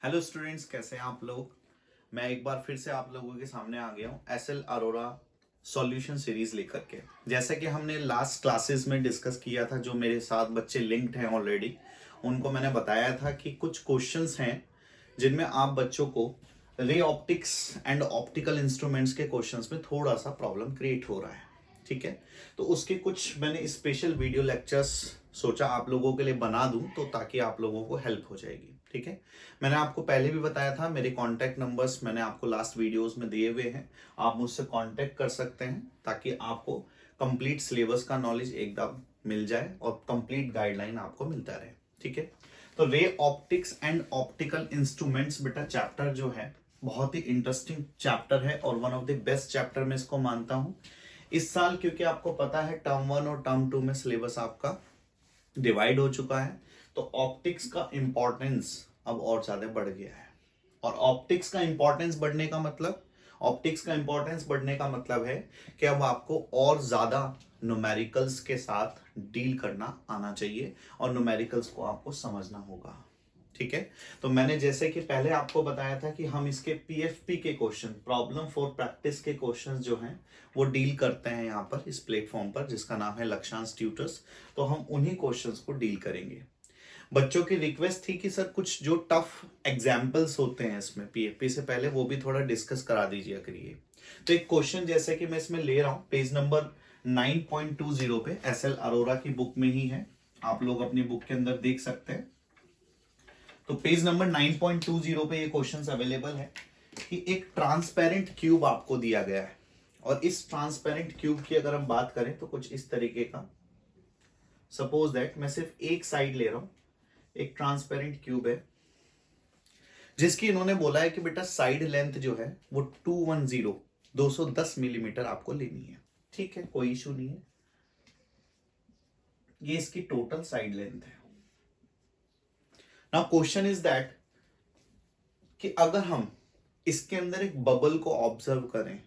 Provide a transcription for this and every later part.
Hello students, कैसे हैं आप लोग। मैं एक बार फिर से आप लोगों के सामने आ गया हूँ एसएल अरोरा सॉल्यूशन सीरीज लेकर के। जैसे कि हमने लास्ट क्लासेस में डिस्कस किया था, जो मेरे साथ बच्चे लिंक्ड हैं ऑलरेडी, उनको मैंने बताया था कि कुछ क्वेश्चंस हैं जिनमें आप बच्चों को ray optics and optical instruments के क्वेश्चंस में थोड़ा सा प्रॉब्लम क्रिएट हो रहा है। ठीक है, तो उसके कुछ मैंने स्पेशल वीडियो लेक्चर्स सोचा आप लोगों के लिए बना दूं, तो ताकि आप लोगों को हेल्प हो जाएगी। ठीक है, मैंने आपको पहले भी बताया था, मेरे कांटेक्ट नंबर्स मैंने आपको लास्ट वीडियोस में दिए हुए हैं, आप मुझसे कांटेक्ट कर सकते हैं ताकि आपको कंप्लीट सिलेबस का नॉलेज एकदम मिल जाए और कंप्लीट गाइडलाइन आपको मिलता रहे। ठीक है, तो ray optics and optical instruments बेटा चैप्टर जो है बहुत ही इंटरेस्टिंग चैप्टर है और one of the best chapter मैं इसको मानता हूं इस साल, क्योंकि आपको पता है टर्म 1 और टर्म 2 में सिलेबस आपका डिवाइड हो चुका है। तो ऑप्टिक्स का इंपॉर्टेंस अब और ज्यादा बढ़ गया है। और ऑप्टिक्स का इंपॉर्टेंस बढ़ने का मतलब है कि अब आपको और ज्यादा न्यूमेरिकल्स के साथ डील करना आना चाहिए और न्यूमेरिकल्स को आपको समझना होगा। ठीक है, तो मैंने जैसे कि पहले आपको बताया था कि हम इसके पीएफपी के क्वेश्चन, प्रॉब्लम फॉर प्रैक्टिस के क्वेश्चंस जो हैं वो डील करते हैं यहाँ पर इस प्लेटफॉर्म पर, जिसका नाम है लक्षांश ट्यूटर्स। तो हम उन्हीं क्वेश्चंस को डील करेंगे। बच्चों की रिक्वेस्ट थी कि सर कुछ जो टफ एग्जाम्पल्स होते हैं इसमें पीएफपी से पहले, वो भी थोड़ा डिस्कस करा दीजिए करिए। तो एक क्वेश्चन जैसे कि मैं इसमें ले रहा हूं, पेज नंबर 9.20 पे एसएल अरोरा की बुक में ही है, आप लोग अपनी बुक के अंदर देख सकते हैं। तो पेज नंबर 9.20 पे ये क्वेश्चंस अवेलेबल है कि एक ट्रांसपेरेंट क्यूब आपको दिया गया है और इस ट्रांसपेरेंट क्यूब की अगर हम बात करें तो कुछ इस तरीके का, सपोज दैट मैं सिर्फ एक साइड ले रहा हूं, एक ट्रांसपेरेंट क्यूब है जिसकी इन्होंने बोला है कि बेटा साइड लेंथ जो है वो 210 मिलीमीटर आपको लेनी है। ठीक है, कोई इशू नहीं है, ये इसकी टोटल साइड लेंथ है। नाउ क्वेश्चन इज दैट कि अगर हम इसके अंदर एक बबल को ऑब्जर्व करें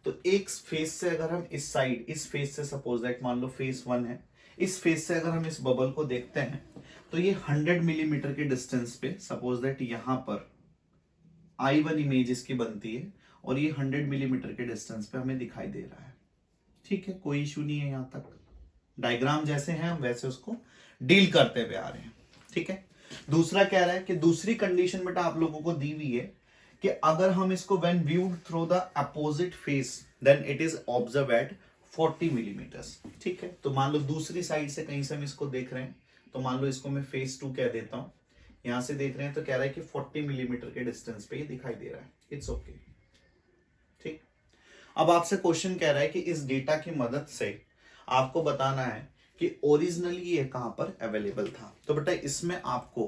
तो एक फेस से अगर हम इस फेस से सपोज दैट मान लो फेस 1 है, इस फेस से अगर हम इस बबल को देखते हैं तो ये 100 मिलीमीटर के डिस्टेंस पे सपोज दैट यहां पर I1 इमेज इसकी बनती है और ये 100 मिलीमीटर के डिस्टेंस पे हमें दिखाई दे रहा है। ठीक है, कोई इशू नहीं है, यहां तक डायग्राम जैसे हैं हम वैसे उसको डील करते हुए आ रहे हैं। ठीक है, दूसरा कह रहा है कि दूसरी कंडीशन बेटा आप लोगों को दी हुई है कि अगर हम इसको when viewed through the opposite face then it is observe at 40 millimetres. ठीक है, तो मान लो दूसरी साइड से कहीं से हम इसको देख रहे हैं, तो मान लो इसको मैं फेस 2 कह देता हूं, यहां से देख रहे हैं तो कह रहा है कि 40 मिलीमीटर के डिस्टेंस पे ये दिखाई दे रहा है। It's okay. ठीक, अब आपसे क्वेश्चन कह रहा है कि इस डेटा की मदद से आपको बताना है कि ओरिजिनली ये कहां पर अवेलेबल था। तो बेटा इसमें आपको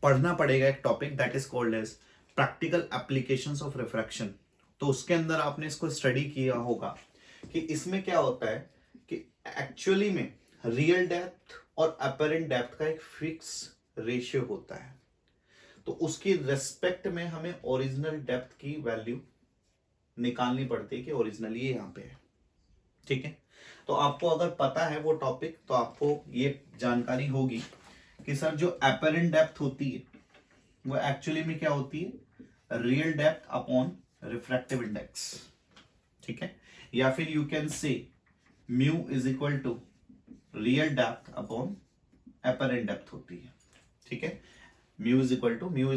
पढ़ना पड़ेगा एक topic that is called as practical applications of refraction. तो उसके अंदर आपने इसको स्टडी किया होगा कि इसमें क्या होता है कि एक्चुअली में रियल डेप्थ और अपरेंट डेप्थ का एक फिक्स रेशियो होता है, तो उसकी रेस्पेक्ट में हमें ओरिजिनल डेप्थ की वैल्यू निकालनी पड़ती है कि ओरिजिनली ये यहां पे है। ठीक है, तो आपको अगर पता है वो टॉपिक तो आपको ये जानकारी होगी कि सर जो अपरेंट डेप्थ होती है वो एक्चुअली में क्या होती है, real depth upon refractive index. ठीक है, या फिर you can say mu is equal to real depth upon apparent depth होती है। ठीक है, mu is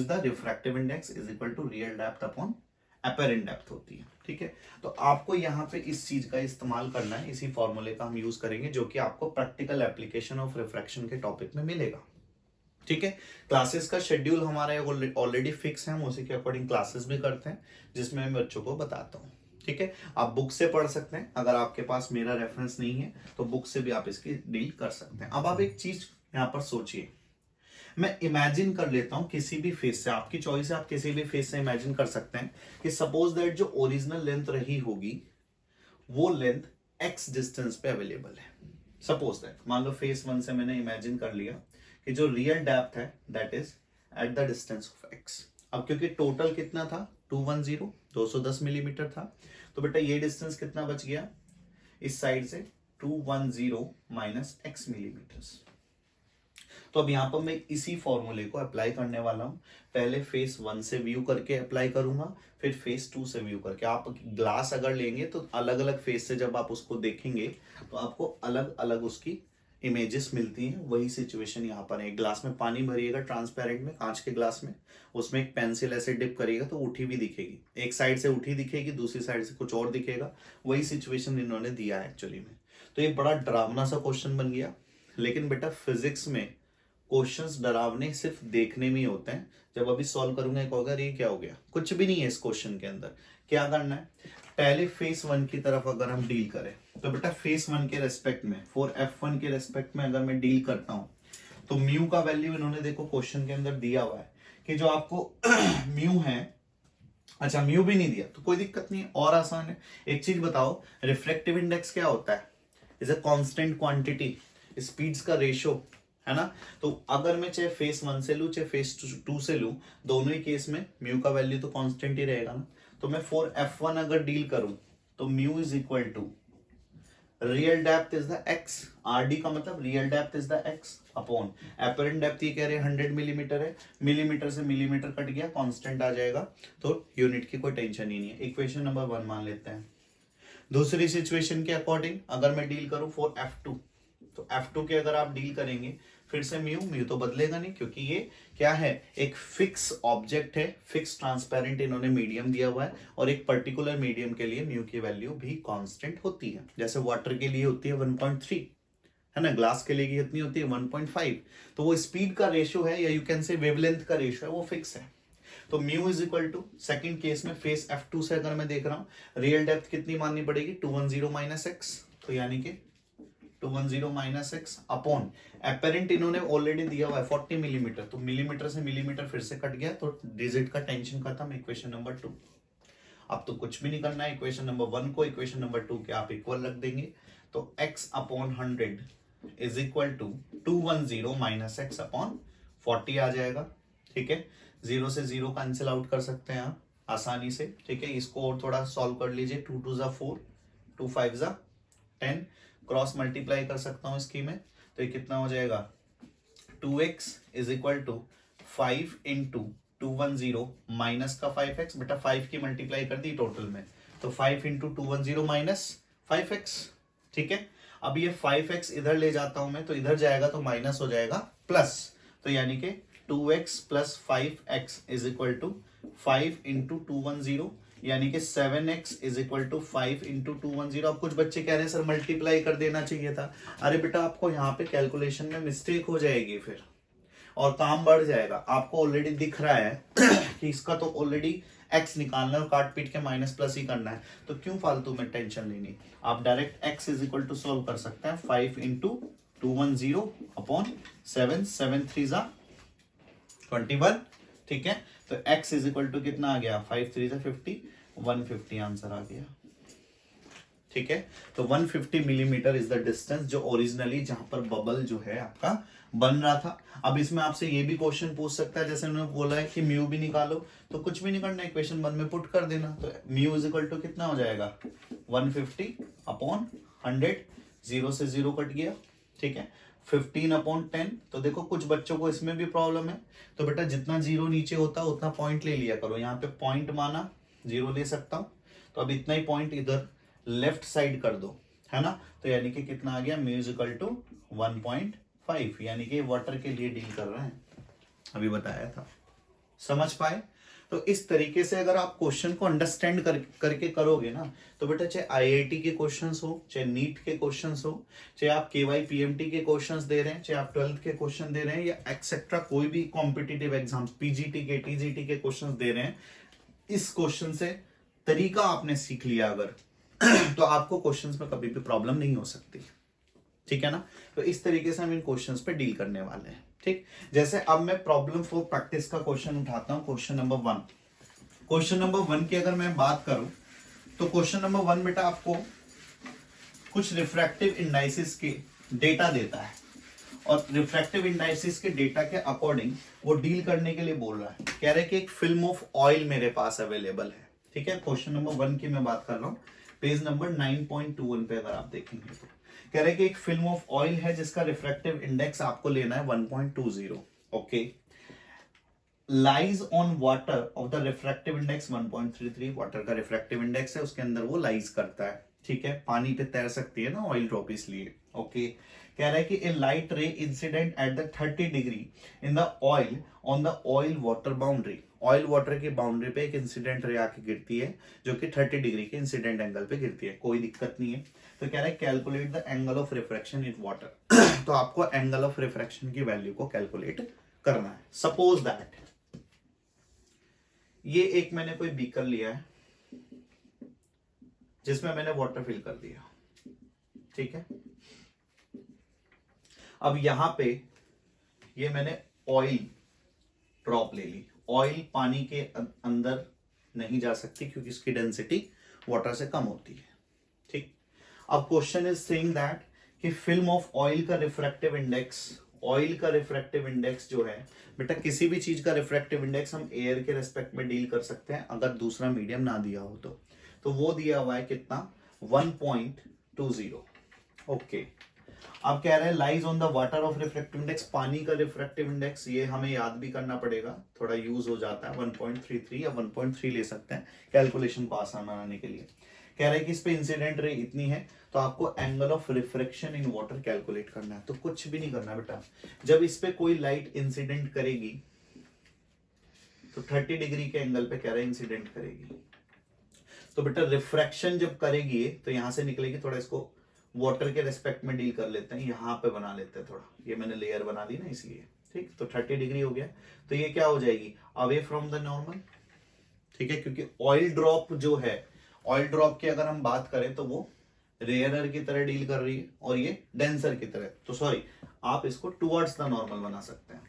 the refractive index is equal to real depth upon apparent depth होती है। ठीक है, तो आपको यहां पे इस चीज का इस्तेमाल करना है, इसी फॉर्मूले का हम यूज करेंगे जो कि आपको प्रैक्टिकल एप्लीकेशन ऑफ रिफ्रैक्शन के टॉपिक में मिलेगा। ठीक है, क्लासेस का शेड्यूल हमारा ऑलरेडी फिक्स है, हम उसी के अकॉर्डिंग क्लासेस भी करते हैं जिसमें मैं बच्चों को बताता हूँ। ठीक है, आप बुक से पढ़ सकते हैं, अगर आपके पास मेरा रेफरेंस नहीं है तो बुक से भी आप इसकी डील कर सकते हैं। अब आप एक चीज यहां पर सोचिए, मैं इमेजिन कर लेता हूं किसी भी फेस से, आपकी चॉइस है, आप किसी भी फेस से इमेजिन कर सकते हैं कि सपोज दैट जो ओरिजिनल लेंथ रही होगी वो लेंथ x डिस्टेंस पे अवेलेबल है। सपोज दैट मान लो फेस 1 से मैंने इमेजिन कर लिया कि जो रियल डेप्थ है that is at the distance of x। अब क्योंकि टोटल कितना था 210 मिलीमीटर था, तो बेटा ये डिस्टेंस कितना बच गया इस साइड से 210 माइनस x मिलीमीटर। तो अब यहाँ पर मैं इसी फॉर्मूले को अप्लाई करने वाला हूँ। पहले फेस 1 से व्यू करके अप्लाई करूंगा, फिर फेस 2 से व्यू करके। आप ग्लास अगर लेंगे तो अलग अलग फेस से जब आप उसको देखेंगे तो आपको अलग अलग उसकी इमेजेस मिलती हैं। वही सिचुएशन यहाँ पर है। एक ग्लास में पानी भरिएगा ट्रांसपेरेंट में, कांच के ग्लास में, उसमें एक पेंसिल ऐसे डिप करिएगा तो उठी भी दिखेगी, एक साइड से उठी दिखेगी, दूसरी साइड से कुछ और दिखेगा। वही सिचुएशन इन्होंने दिया है एक्चुअली में। तो ये बड़ा डरावना सा क्वेश्चन बन गया। लेकिन बेटा फिजिक्स में क्वेश्चंस डरावने सिर्फ देखने में ही होते हैं। जब अभी सॉल्व करूंगा एक होगा, ये क्या हो गया, कुछ भी नहीं है इस क्वेश्चन के अंदर। क्या करना है, पहले फेस 1 की तरफ अगर हम डील करें तो बेटा फेस 1 के रेस्पेक्ट में, फॉर F1 के रेस्पेक्ट में अगर मैं डील करता हूं तो म्यू का वैल्यू इन्होंने देखो क्वेश्चन के अंदर दिया हुआ है कि जो आपको म्यू है, अच्छा म्यू भी नहीं दिया तो कोई दिक्कत नहीं है, और आसान है। एक चीज बताओ, रिफ्रैक्टिव इंडेक्स क्या होता है, is a constant quantity, speeds का रेशो है ना। तो अगर मैं चाहे फेस 1 से लूं चाहे फेस 2 से लूं, दोनों ही केस में म्यू का वैल्यू तो कांस्टेंट ही रहेगा ना। तो मैं फॉर F1 अगर डील करूं तो mu is equal to real depth is the x, RD का मतलब real depth is the x upon apparent depth, ये कह रहे हैं 100 मिलीमीटर है, मिलीमीटर से मिलीमीटर कट गया, कांस्टेंट आ जाएगा, तो यूनिट की कोई टेंशन ही नहीं है। इक्वेशन नंबर 1 मान लेते हैं। दूसरी सिचुएशन के अकॉर्डिंग अगर मैं डील करूं फॉर F2, तो F2 के अगर आप डील करेंगे फिर से म्यू तो बदलेगा नहीं, क्योंकि ये क्या है, एक फिक्स ऑब्जेक्ट है, फिक्स ट्रांसपेरेंट इन्होंने मीडियम दिया हुआ है, और एक पर्टिकुलर मीडियम के लिए म्यू की वैल्यू भी कांस्टेंट होती है। जैसे वाटर के लिए होती है 1.3 है ना, ग्लास के लिए कितनी होती है 1.5। तो वो स्पीड का रेशियो है, या यू कैन से वेवलेंथ का रेशियो है, वो फिक्स है। तो mu is equal to, second case में फेस F2 से अगर मैं देख रहा हूं, रियल डेप्थ कितनी माननी पड़ेगी 210 माइनस एक्स, तो यानी कि 210 माइनस एक्स अपॉन एपेरेंट इन्होंने ऑलरेडी दिया हुआ है 40 मिलीमीटर, तो मिलीमीटर से मिलीमीटर फिर से कट गया, तो डिजिट का टेंशन खत्म। Equation number 2। अब तो कुछ भी नहीं करना है, इक्वेशन नंबर 1 को इक्वेशन नंबर 2 के आप इक्वल रख देंगे, तो x upon 100 is equal to 210 minus x upon 40 आ जाएगा। ठीक है, 0 से 0 कैंसिल आउट कर सकते हैं आप आसानी से। ठीक है, इसको और थोड़ा सॉल्व कर लीजिए, 2 2 ज़ा 4, 2 5 ज़ा 10, क्रॉस मल्टीप्लाई कर सकता हूं इसकी में, तो ये कितना हो जाएगा 2x is equal to 5 into 210 minus का 5x, बेटा 5 की मल्टीप्लाई कर दी टोटल में, तो 5 इंटू 210 माइनस 5x। ठीक है, अब ये 5x इधर ले जाता हूं मैं, तो इधर जाएगा तो माइनस हो जाएगा प्लस, तो यानी कि 2x plus 5x is equal to 5 into 210, यानी कि 7x is equal to 5 into 210। अब कुछ बच्चे कह रहे हैं सर मल्टीप्लाई कर देना चाहिए था। अरे बेटा आपको यहाँ पे कैलकुलेशन में मिस्टेक हो जाएगी फिर, और काम बढ़ जाएगा। आपको ऑलरेडी दिख रहा है कि इसका तो ऑलरेडी x निकालना है और काट पीट के माइनस प्लस ही करना है, तो क्यों फालतू में टेंशन लेनी। आप direct x is equal to solve कर सकते हैं, 5 इंटू 210 अपॉन 7, 7 3 ज़ा 21। ठीक है, तो x इज इक्वल टू कितना आ गया, 5 3 ज़ा 50, 150 आंसर आ गया। ठीक है, तो 150 मिलीमीटर इज द डिस्टेंस जो ओरिजिनली जहां पर बबल जो है आपका बन रहा था। अब इसमें आपसे ये भी क्वेश्चन पूछ सकता है, जैसे उन्होंने बोला है कि म्यू भी निकालो, तो कुछ भी नहीं करना, इक्वेशन 1 में पुट कर देना, तो म्यू इज इक्वल टू कितना हो जाएगा 150 अपॉन 100, 0 से 0 कट गया। ठीक है, 15 अपॉन 10, तो देखो कुछ बच्चों को इसमें भी प्रॉब्लम है, तो बेटा जितना 0 नीचे होता है उतना पॉइंट ले लिया करो। यहाँ पे पॉइंट माना 0 ले सकता हूं, तो अब इतना ही पॉइंट इधर लेफ्ट साइड कर दो, है ना, तो यानी कि कितना आ गया म्यूजिकल टू 1.5, यानी कि वाटर के लिए डील कर रहे हैं, अभी बताया था। समझ पाए? तो इस तरीके से अगर आप क्वेश्चन को अंडरस्टैंड करके करोगे ना, तो बेटा चाहे आईआईटी के क्वेश्चंस हो, चाहे नीट के क्वेश्चंस हो, चाहे आप केवाई पीएमटी के क्वेश्चंस दे रहे हैं, चाहे आप 12th के क्वेश्चन दे रहे हैं, या एक्सेट्रा कोई भी कॉम्पिटिटिव एग्जाम्स पीजीटी के टीजीटी के क्वेश्चन दे रहे हैं, इस क्वेश्चन से तरीका आपने सीख लिया अगर तो आपको क्वेश्चंस में कभी भी प्रॉब्लम नहीं हो सकती। ठीक है ना, तो इस तरीके से हम इन क्वेश्चंस पे डील करने वाले हैं। ठीक, जैसे अब मैं प्रॉब्लम फॉर प्रैक्टिस का क्वेश्चन उठाता हूं, क्वेश्चन नंबर 1। क्वेश्चन नंबर 1 की अगर मैं बात करूं तो क्वेश्चन नंबर 1 बेटा आपको कुछ रिफ्रैक्टिव इंडाइसिस के डेटा देता है, और रिफ्रैक्टिव इंडाइसिस के डेटा के अकॉर्डिंग वो डील करने के लिए बोल रहा है। कह रहे कि एक फिल्म ऑफ ऑयल मेरे पास अवेलेबल है। ठीक है, क्वेश्चन नंबर 1 की मैं बात कर रहा हूं, पेज नंबर 9.21 पे अगर आप देखेंगे तो कह रहे हैं कि एक फिल्म ऑफ ऑयल है जिसका रिफ्रैक्टिव इंडेक्स आपको लेना है 1.20, okay, lies on water of the refractive index 1.33, water का रिफ्रैक्टिव इंडेक्स है, उसके अंदर वो लाइज करता है, ठीक है, पानी पे तैर सकती है ना ऑयल ड्रॉप, इसलिए, ओके। कह रहा है कि a light ray incident at the 30 degree in the oil on the oil water boundary, oil water की बाउंड्री पे एक इंसिडेंट रे आके गिरती है जो कि 30 डिग्री के इंसिडेंट एंगल पे गिरती है, कोई दिक्कत नहीं है। तो कह रहा है calculate the angle of refraction in water तो आपको एंगल ऑफ रिफ्रैक्शन की वैल्यू को कैलकुलेट करना है। सपोज दैट ये एक मैंने कोई बीकर लिया है जिसमें मैंने वाटर फिल कर दिया, ठीक है। अब यहां पे ये मैंने ऑयल ड्रॉप ले ली, ऑयल पानी के अंदर नहीं जा सकती क्योंकि इसकी डेंसिटी वाटर से कम होती है, ठीक। अब क्वेश्चन इज सेइंग दैट कि फिल्म ऑफ ऑयल का रिफ्रैक्टिव इंडेक्स, ऑयल का रिफ्रैक्टिव इंडेक्स जो है बेटा, किसी भी चीज का रिफ्रैक्टिव इंडेक्स हम एयर के रेस्पेक्ट में डील कर सकते हैं अगर दूसरा मीडियम ना दिया हो तो वो दिया हुआ है कितना, 1.20, ओके। अब कह रहे हैं lies on the water of refractive index, पानी का रिफ्रैक्टिव इंडेक्स ये हमें याद भी करना पड़ेगा, थोड़ा यूज हो जाता है, 1.33 या 1.3 ले सकते हैं कैलकुलेशन को आसान बनाने के लिए। कह रहे हैं कि इस पे इंसिडेंट रे इतनी है तो आपको angle of refraction in water calculate करना है। तो कुछ भी नहीं करना बेटा, जब इस पे कोई लाइट इंसिडेंट करेगी तो 30 डिग्री के एंगल पे कह रहे हैं इंसिडेंट करेगी, तो बेटा रिफ्रैक्शन जब करेगी तो यहां से निकलेगी, थोड़ा इसको वाटर के रेस्पेक्ट में डील कर लेते हैं, यहां पे बना लेते हैं थोड़ा, ये मैंने लेयर बना दी ना इसलिए, ठीक। तो 30 डिग्री हो गया, तो ये क्या हो जाएगी, अवे फ्रॉम द नॉर्मल, ठीक है, क्योंकि ऑयल ड्रॉप जो है, ऑयल ड्रॉप की अगर हम बात करें तो वो रेयरर की तरह डील कर रही है और ये डेंसर की तरह, तो सॉरी आप इसको टुवर्ड्स द नॉर्मल बना सकते हैं,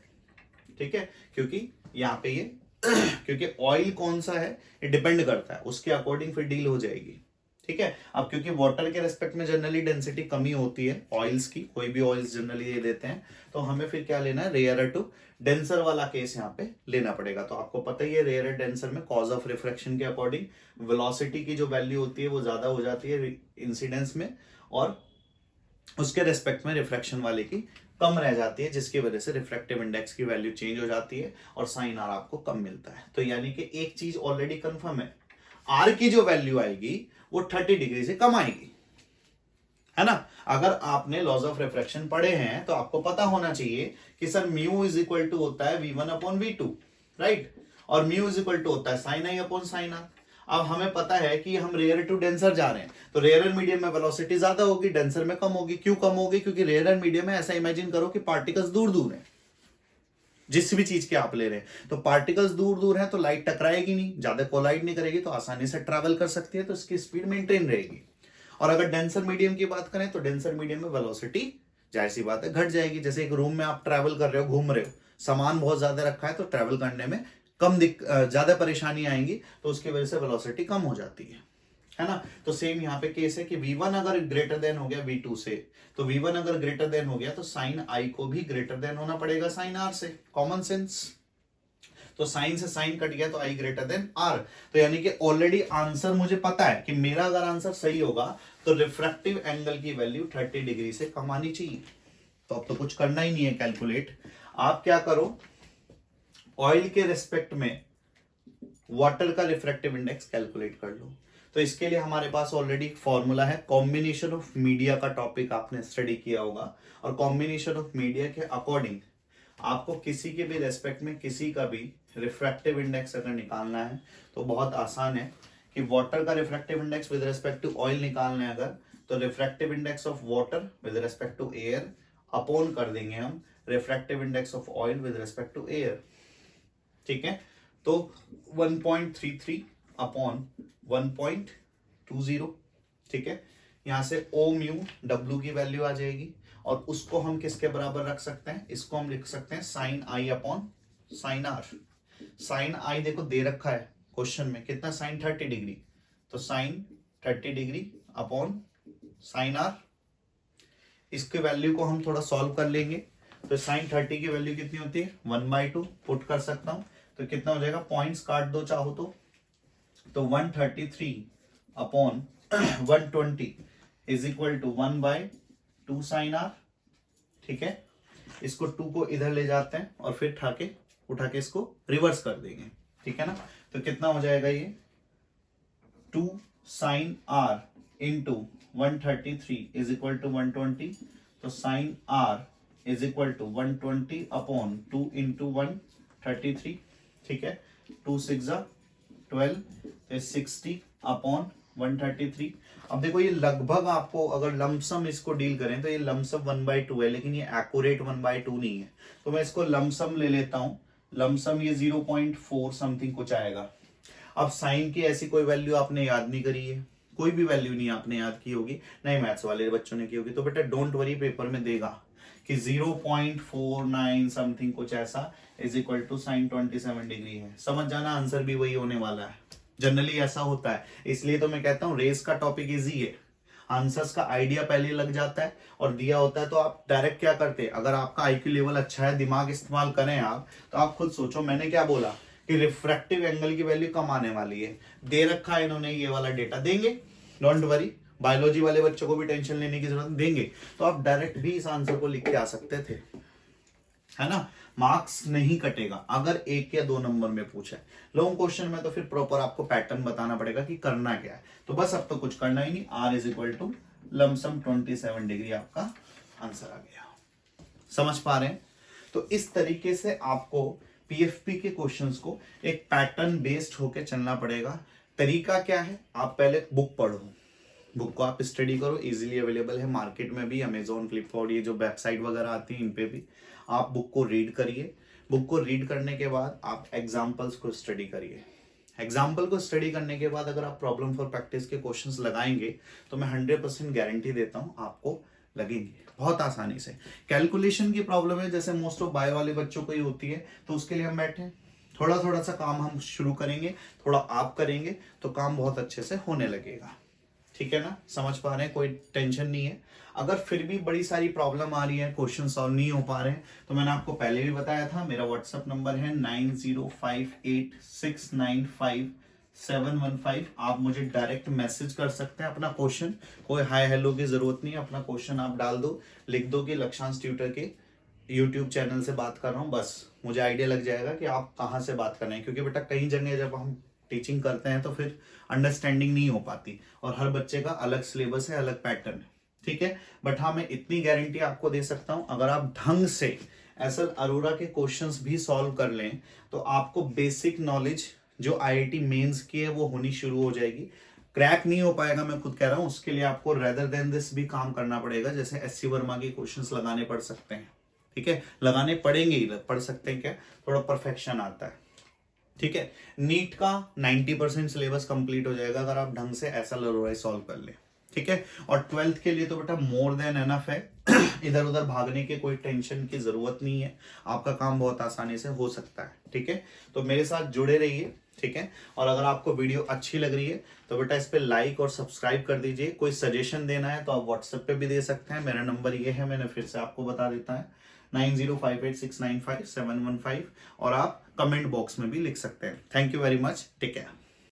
ठीक है, क्योंकि यहाँ पे ये क्योंकि ऑयल कौन सा है ये डिपेंड करता है, उसके अकॉर्डिंग फिर डील हो जाएगी, ठीक है। अब क्योंकि वाटर के रेस्पेक्ट में जनरली डेंसिटी कमी होती है ऑयल्स की, कोई भी ऑयल्स जनरली ये देते हैं, तो हमें फिर क्या लेना है, रेयरर टू डेंसर वाला केस यहाँ पे लेना पड़ेगा। तो आपको पता ही है रेयरर डेंसर में कॉज ऑफ रिफ्रैक्शन के अकॉर्डिंग वेलोसिटी की जो वैल्यू होती है वो ज्यादा हो जाती है इंसिडेंस में, और उसके रेस्पेक्ट में रिफ्रैक्शन वाले की कम रह जाती है, जिसकी वजह से रिफ्रैक्टिव इंडेक्स की वैल्यू चेंज हो जाती है और साइन आर आपको कम मिलता है। तो यानी कि एक चीज ऑलरेडी कंफर्म है, आर की जो वैल्यू आएगी वो 30 डिग्री से कम आएगी, है ना। अगर आपने लॉज ऑफ रिफ्रैक्शन पढ़े हैं तो आपको पता होना चाहिए कि sir mu is equal to होता है v1 अपॉन v2, राइट, और म्यू इज इक्वल टू होता है sine i upon sine r. अब हमें पता है कि हम रेयर टू डेंसर जा रहे हैं, तो रेयर मीडियम में वेलोसिटी ज्यादा होगी, डेंसर में कम होगी। क्यों कम होगी, क्योंकि रेयर मीडियम में ऐसा इमेजिन करो कि पार्टिकल्स दूर दूर हैं, जिस भी चीज के आप ले रहे हैं, तो पार्टिकल्स दूर दूर हैं तो लाइट टकराएगी नहीं, ज्यादा कोलाइड नहीं करेगी, तो आसानी से ट्रैवल कर सकती है, तो इसकी स्पीड मेंटेन रहेगी। और अगर डेंसर मीडियम की बात करें तो डेंसर मीडियम में वेलोसिटी जाहिर सी बात है घट जाएगी। जैसे एक रूम में आप ट्रैवल कर रहे हो, घूम रहे हो, सामान बहुत ज्यादा रखा है तो ट्रैवल करने में ज्यादा परेशानी आएंगी, तो उसकी वजह से वेलोसिटी कम हो जाती है ना। तो सेम यहाँ पे केस है कि v1 अगर ग्रेटर देन हो गया v2 से, तो v1 अगर ग्रेटर देन हो गया तो साइन i को भी ग्रेटर देन होना पड़ेगा साइन r से, कॉमन सेंस। तो साइन से साइन कट गया तो i ग्रेटर देन r, तो यानी कि ऑलरेडी आंसर मुझे पता है कि मेरा अगर आंसर सही होगा तो रिफ्रैक्टिव एंगल की वैल्यू 30 डिग्री से कम आनी चाहिए। तो अब तो कुछ करना ही नहीं है कैलकुलेट, आप क्या करो, ऑयल के रेस्पेक्ट में वाटर का रिफ्रैक्टिव इंडेक्स कैलकुलेट कर लो। तो इसके लिए हमारे पास ऑलरेडी एक फॉर्मूला है, कॉम्बिनेशन ऑफ मीडिया का टॉपिक आपने स्टडी किया होगा, और कॉम्बिनेशन ऑफ मीडिया के अकॉर्डिंग आपको किसी के भी रेस्पेक्ट में किसी का भी रिफ्रैक्टिव इंडेक्स अगर निकालना है तो बहुत आसान है कि वाटर का refractive index with respect to oil निकालना है अगर, तो refractive index of water with respect to air upon कर देंगे हम refractive index of oil with respect to air, ठीक है। तो 1.33 अपॉन 1.20, ठीक है। यहां से ओ म्यू डब्ल्यू की वैल्यू आ जाएगी, और उसको हम किसके बराबर रख सकते हैं, इसको हम लिख सकते हैं sine i upon sine r. Sine i देखो दे रखा है क्वेश्चन में कितना, साइन 30 डिग्री, तो sine 30 degree upon sine r. इसके वैल्यू को हम थोड़ा सॉल्व कर लेंगे, तो साइन 30 की वैल्यू कितनी होती है 1/2 पुट कर सकता हूं, तो कितना हो जाएगा, पॉइंट्स काट दो चाहो तो 133 अपॉन 120 is equal to 1/2 2 sin r, ठीक है। इसको 2 को इधर ले जाते हैं और फिर उठा के इसको रिवर्स कर देंगे, ठीक है ना। तो कितना हो जाएगा ये 2 sin r into 133 is equal to 120। तो sin r is equal to 120 upon 2 into 133, ठीक है। 2 6 12 60 अपॉन 133। अब देखो ये लगभग आपको अगर लमसम इसको डील करें तो ये लमसम 1/2 है, लेकिन ये एक्यूरेट 1/2 नहीं है। तो मैं इसको लमसम ले लेता हूं, लमसम ये 0.4 समथिंग कुछ आएगा। अब साइन की ऐसी कोई वैल्यू आपने याद नहीं करी है, कोई भी वैल्यू नहीं आपने याद की होगी, नहीं मैथ्स वाले बच्चों ने की होगी, तो बेटा डोंट वरी, पेपर में देगा कि 0.49 समथिंग कुछ ऐसा is equal to sine 27 degree है। समझ जाना, आंसर भी वही होने वाला है, जनरली ऐसा होता है। इसलिए तो मैं कहता हूं रेस का टॉपिक इजी है, आंसर्स का आइडिया पहले लग जाता है और दिया होता है तो आप डायरेक्ट क्या करते हैं, अगर आपका आईक्यू लेवल अच्छा है, दिमाग इस्तेमाल करें आप, तो आप खुद सोचो मैंने क्या बोला कि रिफ्रैक्टिव एंगल की वैल्यू कम आने वाली है, दे रखा है इन्होंने, ये वाला डेटा देंगे, डोंट वरी। बायोलॉजी वाले बच्चों को भी टेंशन लेने की जरूरत, देंगे तो आप डायरेक्ट भी इस आंसर को लिख के आ सकते थे, है ना। मार्क्स नहीं कटेगा अगर 1 या 2 नंबर में पूछे, लॉन्ग क्वेश्चन में तो फिर प्रॉपर आपको पैटर्न बताना पड़ेगा कि करना क्या है। तो बस अब तो कुछ करना ही नहीं, r is equal to lump sum 27 degree आपका आंसर आ गया। समझ पा रहे हैं? तो इस तरीके से आपको पीएफपी के क्वेश्चंस को एक पैटर्न बेस्ड होके चलना पड़ेगा। तरीका क्या है, आप पहले बुक पढ़ो, बुक को आप स्टडी करो, इजीली अवेलेबल है मार्केट में भी, अमेजोन, फ्लिपकार्ट, ये जो वेबसाइट वगैरह आती है इन पे भी आप बुक को रीड करिए। बुक को रीड करने के बाद आप एग्जाम्पल्स को स्टडी करिए। एग्जाम्पल को स्टडी करने के बाद अगर आप प्रॉब्लम फॉर प्रैक्टिस के क्वेश्चंस लगाएंगे तो मैं 100% गारंटी देता हूं आपको लगेंगे बहुत आसानी से। कैलकुलेशन की प्रॉब्लम है जैसे मोस्ट ऑफ बायो वाले बच्चों को ही होती है, तो उसके लिए हम बैठे हैं, थोड़ा थोड़ा सा काम हम शुरू करेंगे, थोड़ा आप करेंगे तो काम बहुत अच्छे से होने लगेगा, ठीक है ना। समझ पा रहे हैं, कोई टेंशन नहीं है। अगर फिर भी बड़ी सारी प्रॉब्लम आ रही है, क्वेश्चन सॉल्व नहीं हो पा रहे हैं, तो मैंने आपको पहले भी बताया था मेरा व्हाट्सएप नंबर है 9058695715। आप मुझे डायरेक्ट मैसेज कर सकते हैं अपना क्वेश्चन, कोई हाय हेलो की जरूरत नहीं है, अपना क्वेश्चन आप डाल दो, लिख दो कि लक्षांश ट्यूटर के यूट्यूब चैनल से बात कर रहा हूँ, बस मुझे आइडिया लग जाएगा कि आप कहाँ से बात कर रहे हैं। क्योंकि बेटा कई जगह जब हम टीचिंग करते हैं तो फिर अंडरस्टैंडिंग नहीं हो पाती, और हर बच्चे का अलग सिलेबस है, अलग पैटर्न है, ठीक है। बट हाँ, मैं इतनी गारंटी आपको दे सकता हूं, अगर आप ढंग से एसएल अरोरा के क्वेश्चंस भी सॉल्व कर लें तो आपको बेसिक नॉलेज जो आईआईटी मेंस की है वो होनी शुरू हो जाएगी। क्रैक नहीं हो पाएगा, मैं खुद कह रहा हूं, उसके लिए आपको रेदर देन दिस भी काम करना पड़ेगा, जैसे एससी वर्मा के क्वेश्चंस लगाने पड़ सकते हैं, ठीक है, लगाने पड़ेंगे ही, पढ़ सकते हैं क्या, थोड़ा परफेक्शन आता है, ठीक है। नीट का 90% सिलेबस कंप्लीट हो जाएगा अगर आप ढंग से एसएल अरोरा सॉल्व कर ले, ठीक है। और 12th के लिए तो बेटा मोर देन एनफ है, इधर उधर भागने की कोई टेंशन की जरूरत नहीं है, आपका काम बहुत आसानी से हो सकता है, ठीक है। तो मेरे साथ जुड़े रहिए, ठीक है। और अगर आपको वीडियो अच्छी लग रही है तो बेटा इस पे लाइक और सब्सक्राइब कर दीजिए। कोई सजेशन देना है तो आप व्हाट्सएप पे भी दे सकते हैं, मेरा नंबर ये है, मैंने फिर से आपको बता देता है 9058695715, और आप कमेंट बॉक्स में भी लिख सकते हैं। Thank you very much, take care.